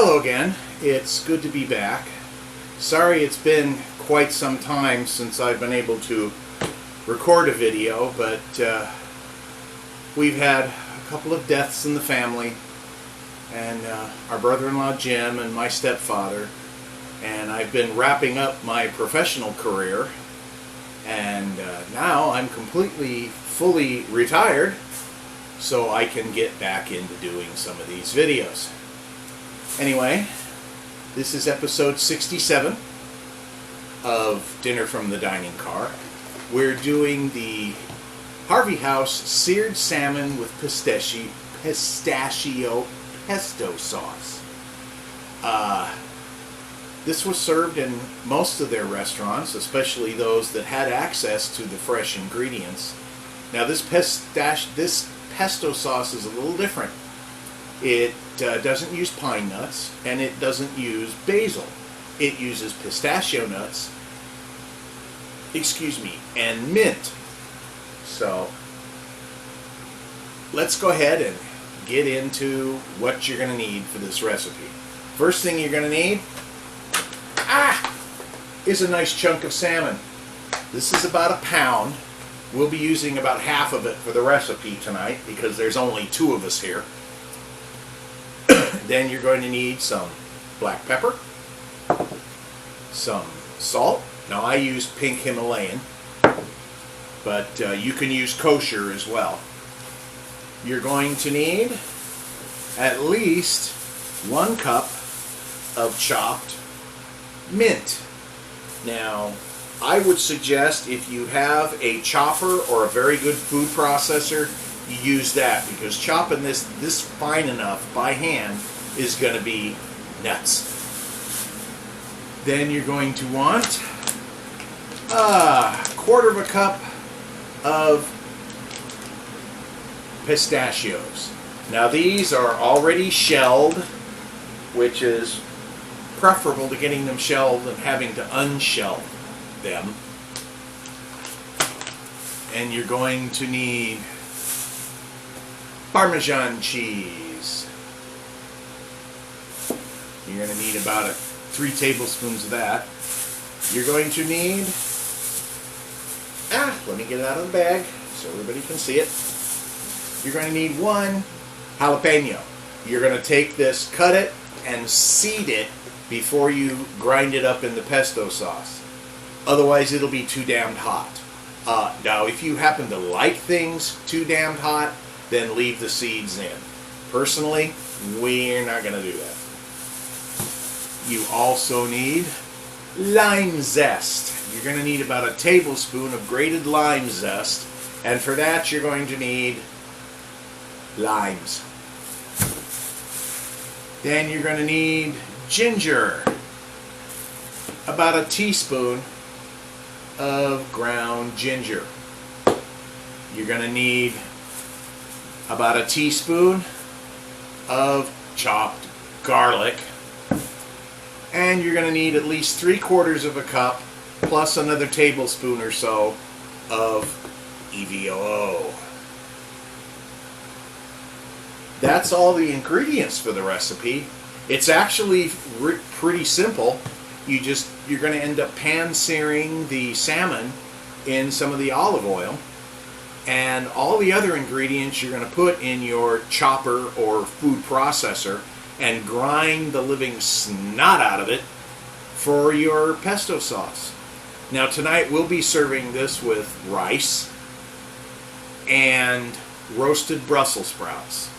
Hello again. It's good to be back. Sorry it's been quite some time since I've been able to record a video, but we've had a couple of deaths in the family, and our brother-in-law Jim and my stepfather, and I've been wrapping up my professional career, and now I'm fully retired, so I can get back into doing some of these videos. Anyway, this is episode 67 of Dinner from the Dining Car. We're doing the Harvey House seared salmon with pistachio pesto sauce. This was served in most of their restaurants, especially those that had access to the fresh ingredients. Now this pesto sauce is a little different. It doesn't use pine nuts, and it doesn't use basil. It uses pistachio nuts, and mint. So let's go ahead and get into what you're going to need for this recipe. First thing you're going to need is a nice chunk of salmon. This is about a pound. We'll be using about half of it for the recipe tonight because there's only 2 of us here. Then you're going to need some black pepper, some salt. Now I use pink Himalayan, but you can use kosher as well. You're going to need at least 1 cup of chopped mint. Now, I would suggest if you have a chopper or a very good food processor, you use that, because chopping this fine enough by hand is going to be nuts. Then you're going to want a 1/4 cup of pistachios. Now these are already shelled, which is preferable to getting them shelled and having to unshell them. And you're going to need Parmesan cheese. You're going to need about 3 tablespoons of that. You're going to need, let me get it out of the bag so everybody can see it. You're going to need 1 jalapeno. You're going to take this, cut it, and seed it before you grind it up in the pesto sauce. Otherwise it'll be too damned hot. Now if you happen to like things too damned hot, then leave the seeds in. Personally, we're not going to do that. You also need lime zest. You're going to need about a tablespoon of grated lime zest, and for that you're going to need limes. Then you're going to need ginger, about a teaspoon of ground ginger. You're going to need about a teaspoon of chopped garlic, and you're going to need at least 3/4 cup plus another tablespoon or so of EVOO. That's all the ingredients for the recipe. It's actually pretty simple. You're going to end up pan-searing the salmon in some of the olive oil, and all the other ingredients you're going to put in your chopper or food processor and grind the living snot out of it for your pesto sauce. Now tonight we'll be serving this with rice and roasted Brussels sprouts.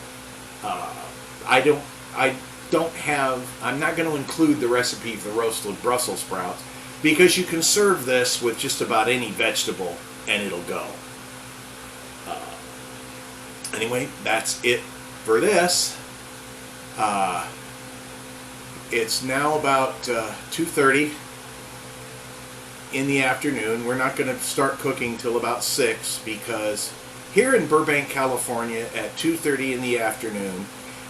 I'm not going to include the recipe for the roasted Brussels sprouts because you can serve this with just about any vegetable and it'll go. Anyway, that's it for this. It's now about 2:30 in the afternoon. We're not going to start cooking till about 6 because here in Burbank, California at 2:30 in the afternoon,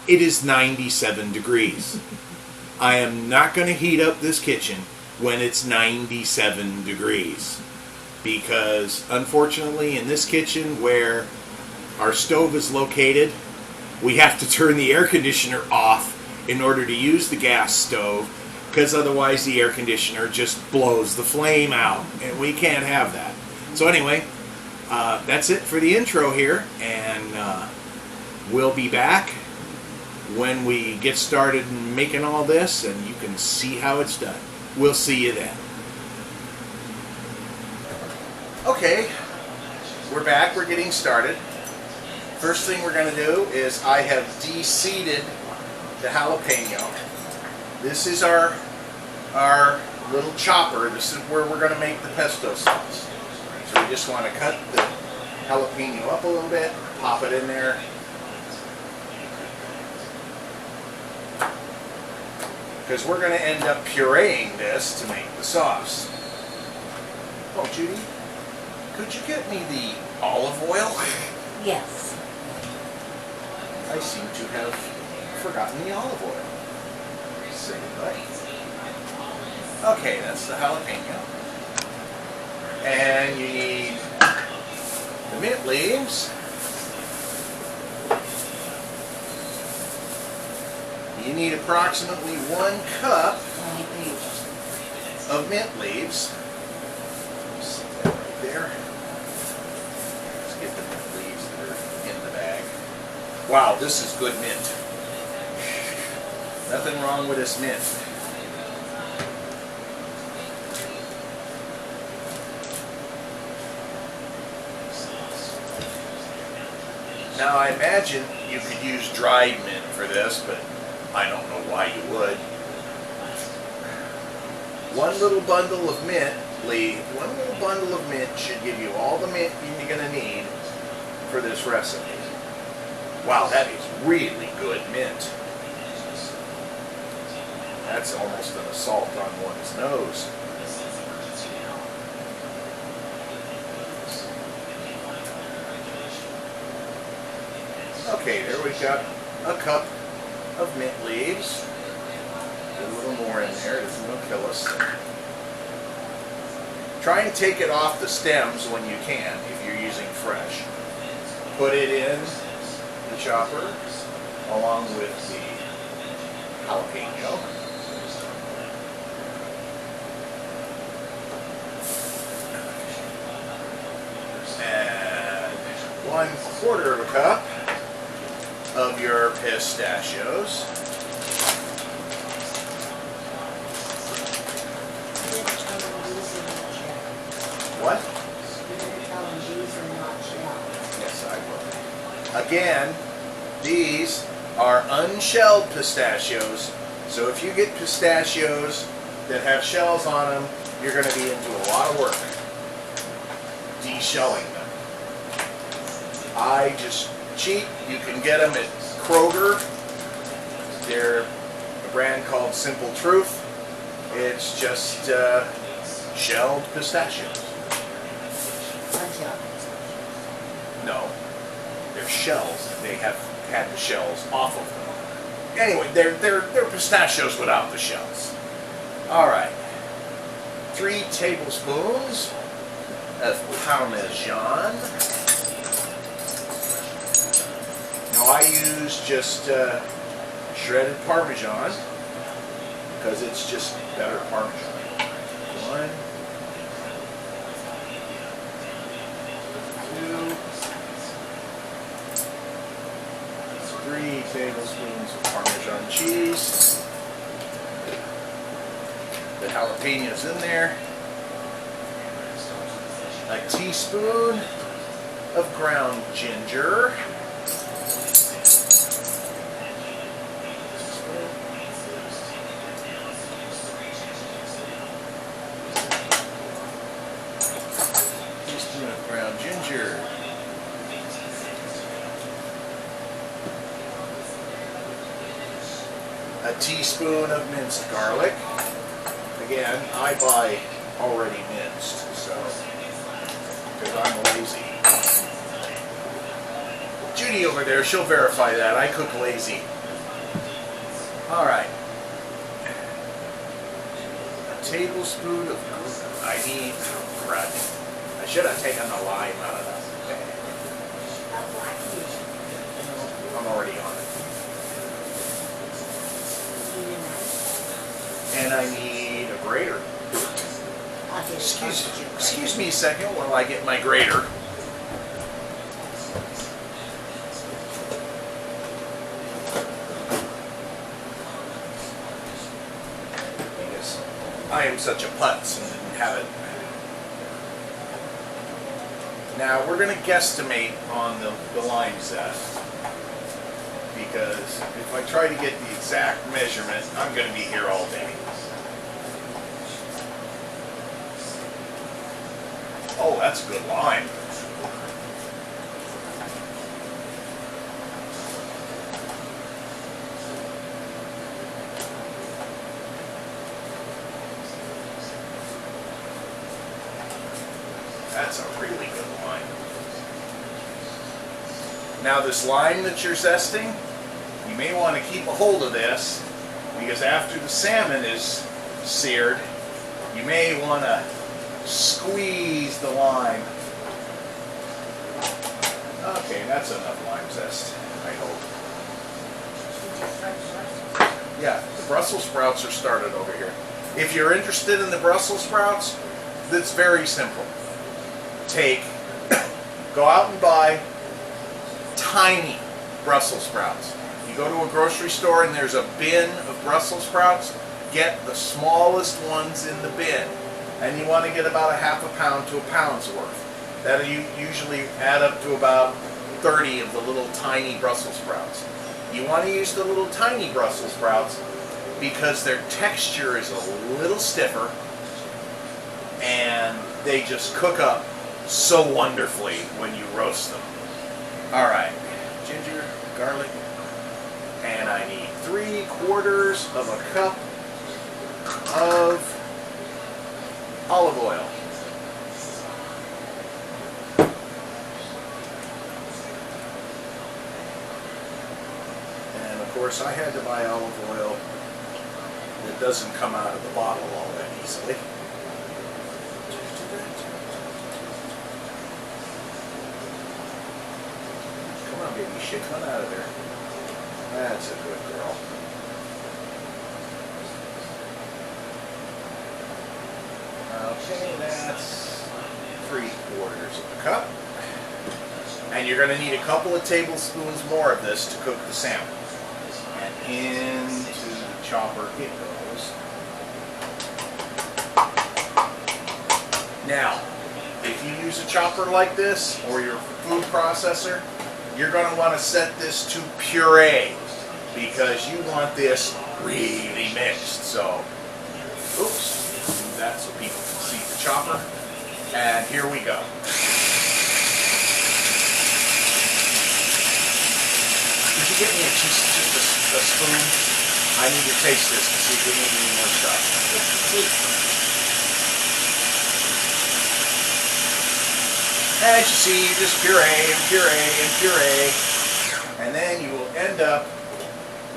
it is 97 degrees. I am not going to heat up this kitchen when it's 97 degrees because unfortunately in this kitchen where our stove is located, we have to turn the air conditioner off in order to use the gas stove, because otherwise the air conditioner just blows the flame out, and we can't have that. So anyway, that's it for the intro here, and we'll be back when we get started making all this, and you can see how it's done. We'll see you then. Okay, we're back. We're getting started. First thing we're going to do is I have de-seeded the jalapeno. This is our little chopper. This is where we're going to make the pesto sauce. So we just want to cut the jalapeno up a little bit, pop it in there. Because we're going to end up pureeing this to make the sauce. Oh, Judy, could you get me the olive oil? Yes. I seem to have forgotten the olive oil. Say goodbye. Okay, that's the jalapeno. And you need the mint leaves. You need approximately 1 cup of mint leaves. Set that right there. Let's get the mint leaves that are in the bag. Wow, this is good mint. Nothing wrong with this mint. Now I imagine you could use dried mint for this, but I don't know why you would. 1 little bundle of mint should give you all the mint you're going to need for this recipe. Wow, that is really good mint. That's almost an assault on one's nose. Okay, there we got a cup of mint leaves. Get a little more in there, it isn't going to kill us. Try and take it off the stems when you can, if you're using fresh. Put it in the chopper along with the jalapeno. And 1/4 of a cup of your pistachios. What? Yes, I will. Again, these are unshelled pistachios, so if you get pistachios that have shells on them, you're going to be into a lot of work de-shelling them. I just cheap. You can get them at Kroger. They're a brand called Simple Truth. It's just shelled pistachios. No, they're shells. They have had the shells off of them. Anyway, they're pistachios without the shells. All right, 3 tablespoons of Parmesan. Now I use just shredded Parmesan because it's just better Parmesan. 1, 2, 3 tablespoons of Parmesan cheese. The jalapenos in there. A teaspoon of ground ginger. Teaspoon of ground ginger. A teaspoon of minced garlic. Again, I buy already minced, so, because I'm lazy. Judy over there, she'll verify that. I cook lazy. Alright. A tablespoon of, oh crud. I should have taken the lime out of that bag. I'm already on it. Excuse me a second while I get my grater. Because I am such a putz and didn't have it. Now we're going to guesstimate on the lime zest, because if I try to get the exact measurement, I'm going to be here all day. Oh, that's a good lime. That's a really good lime. Now this lime that you're zesting, you may want to keep a hold of this, because after the salmon is seared, you may want to squeeze the lime. Okay, that's enough lime zest, I hope. Yeah, the Brussels sprouts are started over here. If you're interested in the Brussels sprouts, that's very simple. Go out and buy tiny Brussels sprouts. You go to a grocery store and there's a bin of Brussels sprouts, get the smallest ones in the bin. And you want to get about a half a pound to a pound's worth. That'll usually add up to about 30 of the little tiny Brussels sprouts. You want to use the little tiny Brussels sprouts because their texture is a little stiffer and they just cook up so wonderfully when you roast them. Alright, ginger, garlic, and I need 3/4 of a cup of olive oil. And of course I had to buy olive oil that doesn't come out of the bottle all that easily. Come on baby, shit, come out of there. That's a good girl. Okay, that's 3/4 of a cup. And you're going to need a couple of tablespoons more of this to cook the salmon. And into the chopper it goes. Now, if you use a chopper like this or your food processor, you're going to want to set this to puree because you want this really mixed. So, oops, do that so people can see the chopper. And here we go. Could you get me just a spoon? I need to taste this to see if we need any more stuff. As you see, you just puree and puree and puree, and then you will end up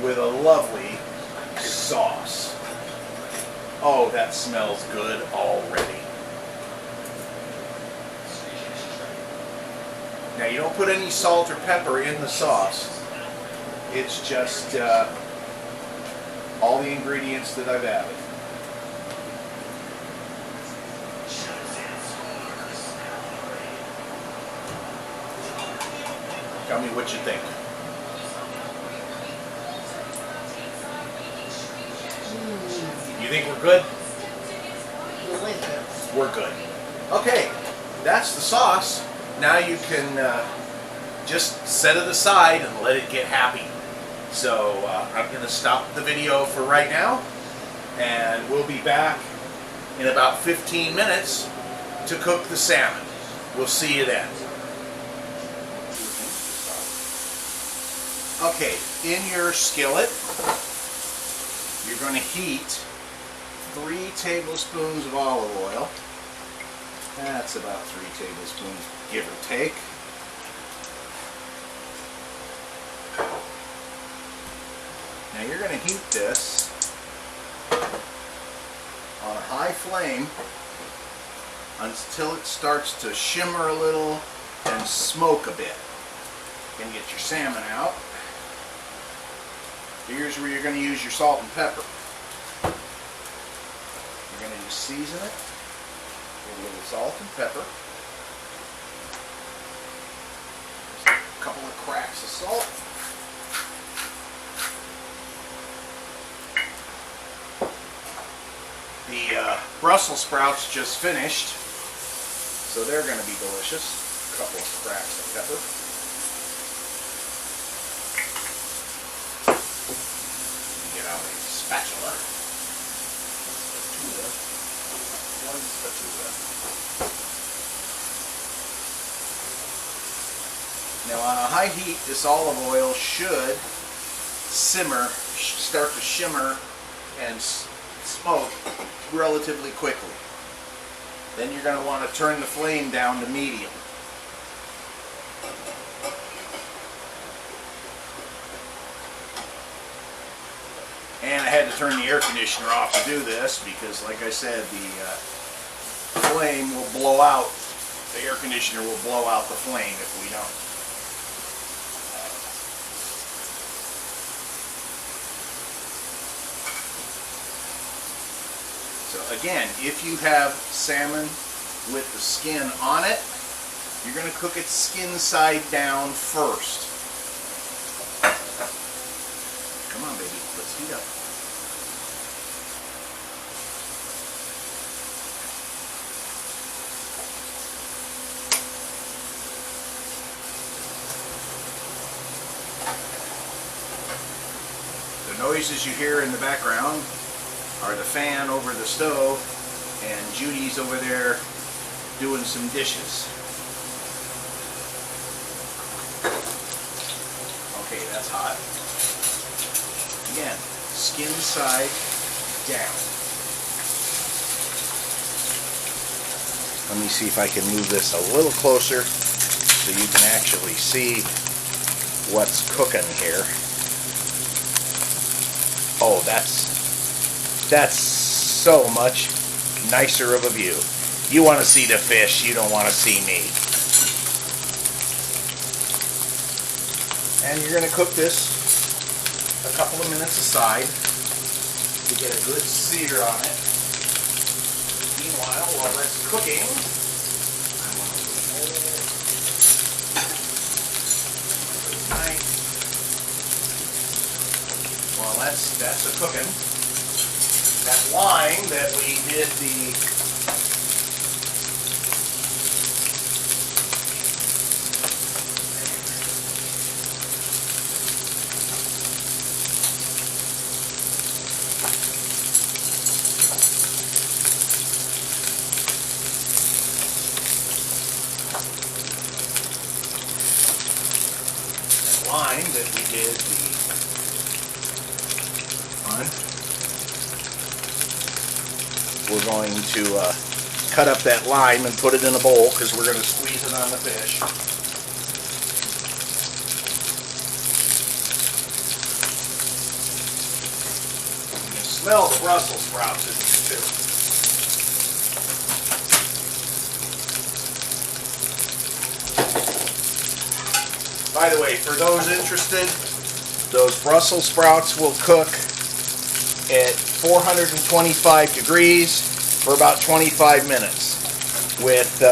with a lovely sauce. Oh, that smells good already. Now you don't put any salt or pepper in the sauce. It's just all the ingredients that I've added. Tell me what you think. You think we're good? Delicious. We're good. Okay, that's the sauce. Now you can just set it aside and let it get happy. So I'm going to stop the video for right now, and we'll be back in about 15 minutes to cook the salmon. We'll see you then. Okay, in your skillet, you're going to heat 3 tablespoons of olive oil. That's about 3 tablespoons, give or take. Now you're going to heat this on a high flame until it starts to shimmer a little and smoke a bit. You're going to get your salmon out. Here's where you're going to use your salt and pepper. You're going to just season it A little salt and pepper. A couple of cracks of salt. The Brussels sprouts just finished, so they're going to be delicious. A couple of cracks of pepper. Get out a spatula. One spatula. Now on a high heat, this olive oil should simmer, start to shimmer and smoke relatively quickly. Then you're going to want to turn the flame down to medium. And I had to turn the air conditioner off to do this because, like I said, the flame will blow out, the air conditioner will blow out the flame if we don't. So again, if you have salmon with the skin on it, you're going to cook it skin side down first. Come on, baby, let's heat up. The noises you hear in the background are the fan over the stove, and Judy's over there doing some dishes. Okay, that's hot. Again, skin side down. Let me see if I can move this a little closer so you can actually see what's cooking here. Oh, that's so much nicer of a view. You want to see the fish, you don't want to see me. And you're going to cook this a couple of minutes aside to get a good sear on it. Meanwhile, while that's cooking, I want to hold the knife. While that's a cooking, that line that we did the we're going to cut up that lime and put it in a bowl because we're going to squeeze it on the fish. You can smell the Brussels sprouts in here too. By the way, for those interested, those Brussels sprouts will cook at 425 degrees for about 25 minutes with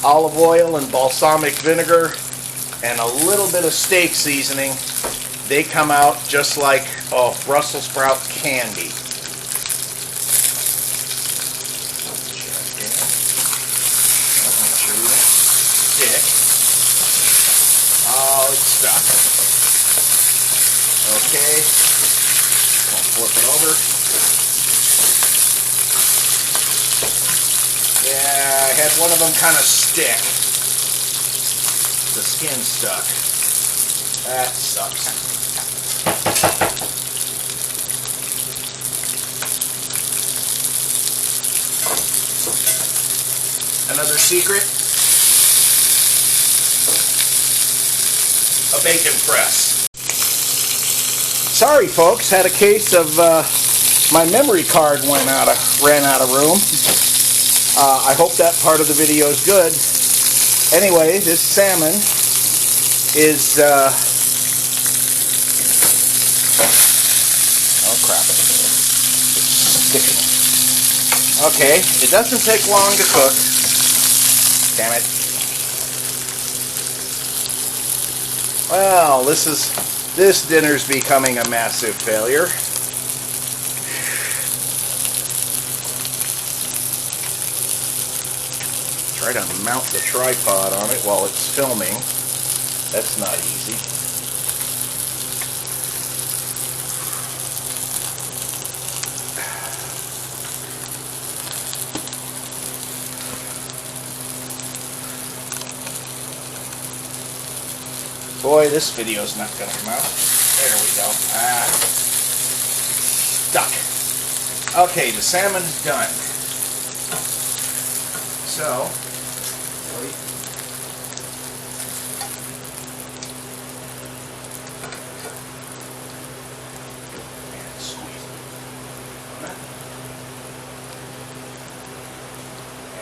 olive oil and balsamic vinegar and a little bit of steak seasoning. They come out just like Brussels sprout candy. Make sure we don't stick. Oh, it's stuck. Okay. Flip it over. Yeah, I had one of them kind of stick. The skin stuck. That sucks. Another secret? A bacon press. Sorry folks, had a case of my memory card ran out of room. I hope that part of the video is good. Anyway, this salmon is oh crap, it's sticking. Okay, it doesn't take long to cook. Damn it. Well, this dinner's becoming a massive failure. Try to mount the tripod on it while it's filming. That's not easy. Boy, this video's not going to come out. There we go. Stuck. Okay, the salmon is done. So, and squeeze it on it.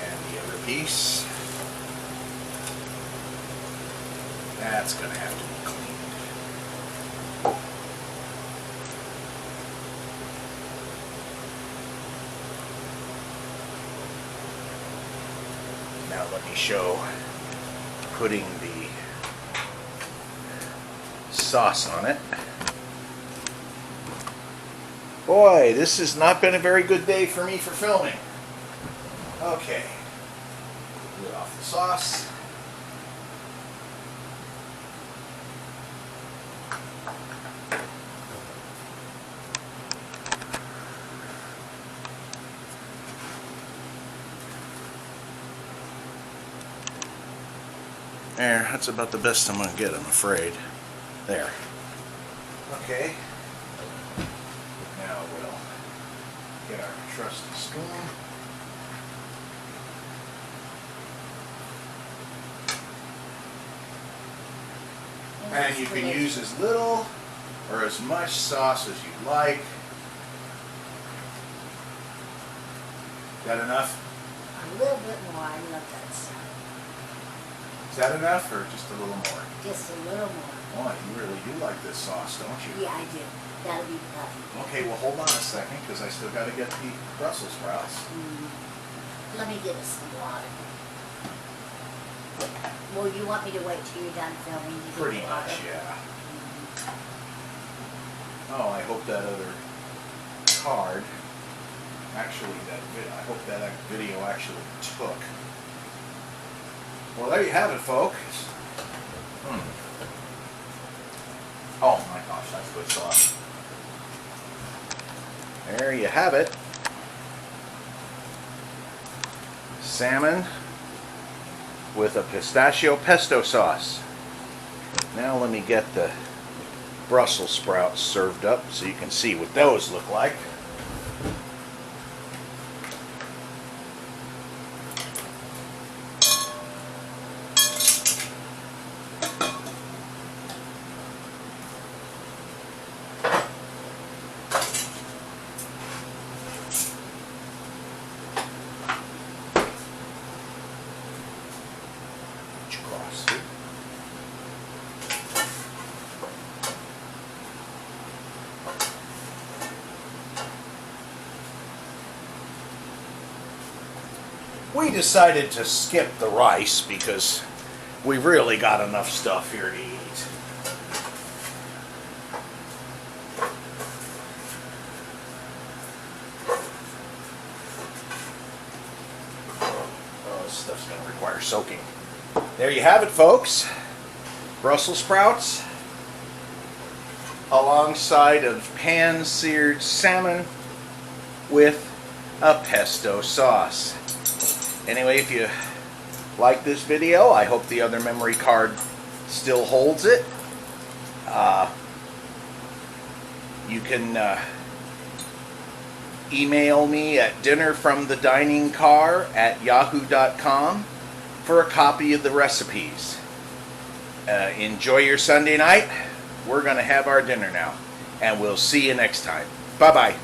And the other piece. That's going to have to be cleaned. Now let me show putting the sauce on it. Boy, this has not been a very good day for me for filming. Okay, lid off the sauce. There, that's about the best I'm going to get, I'm afraid. There. Okay. Now we'll get our trusty spoon. And you can use as little or as much sauce as you like. That enough? A little bit more. I love that sauce. Is that enough, or just a little more? Just a little more. Boy, you really do like this sauce, don't you? Yeah, I do. That'll be perfect. Okay, well hold on a second, because I still got to get the Brussels sprouts. Let me get us some water. Well, you want me to wait till you're done filming to get Pretty water? much, yeah. Oh, I hope that other card, actually, I hope that video actually took. Well, there you have it, folks. Oh my gosh, that's good sauce. There you have it. Salmon with a pistachio pesto sauce. Now let me get the Brussels sprouts served up so you can see what those look like. We decided to skip the rice because we've really got enough stuff here to eat. Oh, this stuff's going to require soaking. There you have it, folks. Brussels sprouts alongside of pan-seared salmon with a pesto sauce. Anyway, if you like this video, I hope the other memory card still holds it. You can email me at dinnerfromthediningcar@yahoo.com for a copy of the recipes. Enjoy your Sunday night. We're going to have our dinner now, and we'll see you next time. Bye-bye.